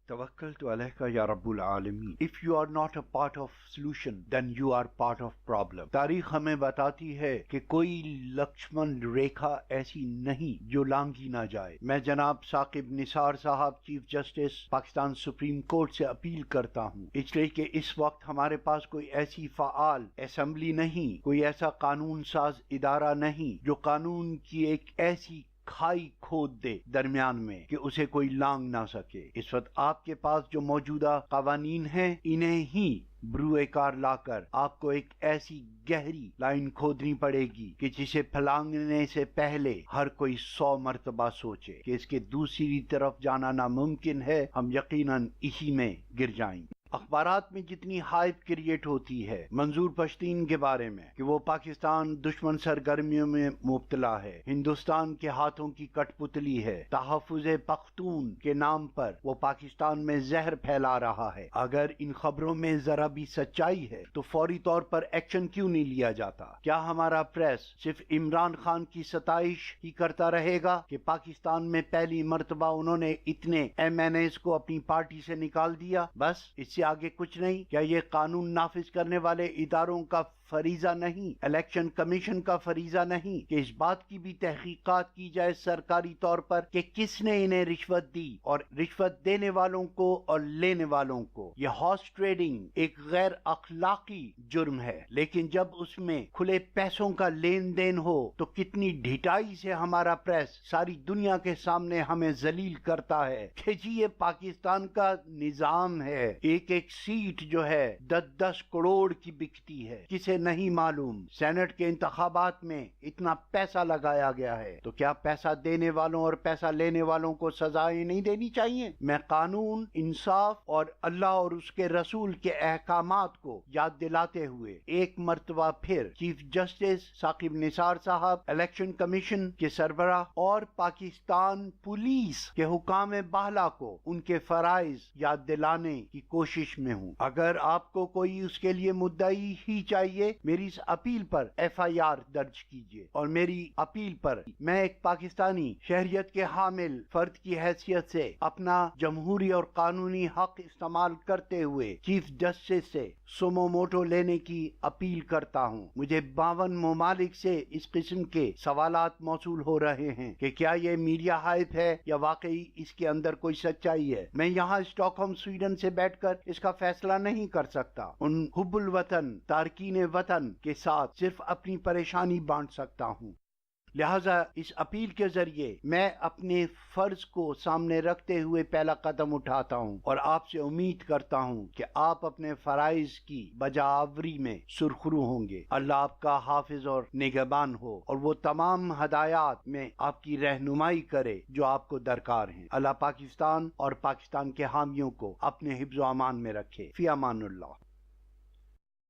توکلت علیک یا رب العالمین. If you are not a part of solution, then you are part of problem. تاریخ ہمیں بتاتی ہے کہ کوئی لکشمن ریکھا ایسی نہیں جو لانگھی نہ جائے. میں جناب ثاقب نثار صاحب chief justice Pakistan supreme court سے اپیل کرتا ہوں، اس لیے کہ اس وقت ہمارے پاس کوئی ایسی فعال اسمبلی نہیں، کوئی ایسا قانون ساز ادارہ نہیں جو قانون کی ایک ایسی کھائی کھود دے درمیان میں کہ اسے کوئی لانگ نہ سکے. اس وقت آپ کے پاس جو موجودہ قوانین ہیں انہیں ہی بروئے کار لا کر آپ کو ایک ایسی گہری لائن کھودنی پڑے گی کہ جسے پھلانگنے سے پہلے ہر کوئی 100 مرتبہ سوچے کہ اس کے دوسری طرف جانا ناممکن ہے. ہم یقیناً اسی میں گر جائیں گے. اخبارات میں جتنی ہائپ کریٹ ہوتی ہے منظور پشتین کے بارے میں کہ وہ پاکستان دشمن سرگرمیوں میں مبتلا ہے، ہندوستان کے ہاتھوں کی کٹ پتلی ہے، تحفظ پختون کے نام پر وہ پاکستان میں زہر پھیلا رہا ہے. اگر ان خبروں میں ذرا بھی سچائی ہے تو فوری طور پر ایکشن کیوں نہیں لیا جاتا؟ کیا ہمارا پریس صرف عمران خان کی ستائش ہی کرتا رہے گا کہ پاکستان میں پہلی مرتبہ انہوں نے اتنے MNAs کو اپنی پارٹی سے نکال دیا، بس اس سے آگے کچھ نہیں؟ کیا یہ قانون نافذ کرنے والے اداروں کا فریضہ نہیں، الیکشن کمیشن کا فریضہ نہیں کہ اس بات کی بھی تحقیقات کی جائے سرکاری طور پر کہ کس نے انہیں رشوت دی اور رشوت دینے والوں کو اور لینے والوں کو؟ یہ ہارس ٹریڈنگ ایک غیر اخلاقی جرم ہے، لیکن جب اس میں کھلے پیسوں کا لین دین ہو تو کتنی ڈھٹائی سے ہمارا پریس ساری دنیا کے سامنے ہمیں ذلیل کرتا ہے کہ جی یہ پاکستان کا نظام ہے، ایک ایک سیٹ جو ہے 10-10 کروڑ کی بکتی ہے. کسے نہیں معلوم سینٹ کے انتخابات میں اتنا پیسہ لگایا گیا ہے، تو کیا پیسہ دینے والوں اور پیسہ لینے والوں کو سزائیں نہیں دینی چاہیے؟ میں قانون، انصاف اور اللہ اور اس کے رسول کے احکامات کو یاد دلاتے ہوئے ایک مرتبہ پھر چیف جسٹس ثاقب نثار صاحب، الیکشن کمیشن کے سربراہ اور پاکستان پولیس کے حکام بالا کو ان کے فرائض یاد دلانے کی کوشش میں ہوں. اگر آپ کو کوئی اس کے لیے مدعی ہی چاہیے، میری اس اپیل پر FIR درج کیجیے، اور میری اپیل پر میں ایک پاکستانی شہریت کے حامل فرد کی حیثیت سے اپنا جمہوری اور قانونی حق استعمال کرتے ہوئے چیف جسٹس سے سومو موٹو لینے کی اپیل کرتا ہوں. مجھے 52 ممالک سے اس قسم کے سوالات موصول ہو رہے ہیں کہ کیا یہ میڈیا ہائپ ہے یا واقعی اس کے اندر کوئی سچائی ہے. میں یہاں اسٹاک ہوم سویڈن سے بیٹھ کر اس کا فیصلہ نہیں کر سکتا. ان حب الوطن تارکین وطن کے ساتھ صرف اپنی پریشانی بانٹ سکتا ہوں. لہذا اس اپیل کے ذریعے میں اپنے فرض کو سامنے رکھتے ہوئے پہلا قدم اٹھاتا ہوں اور آپ سے امید کرتا ہوں کہ آپ اپنے فرائض کی بجاوری میں سرخرو ہوں گے. اللہ آپ کا حافظ اور نگہبان ہو اور وہ تمام ہدایات میں آپ کی رہنمائی کرے جو آپ کو درکار ہیں. اللہ پاکستان اور پاکستان کے حامیوں کو اپنے حفظ و امان میں رکھے. فی امان اللہ.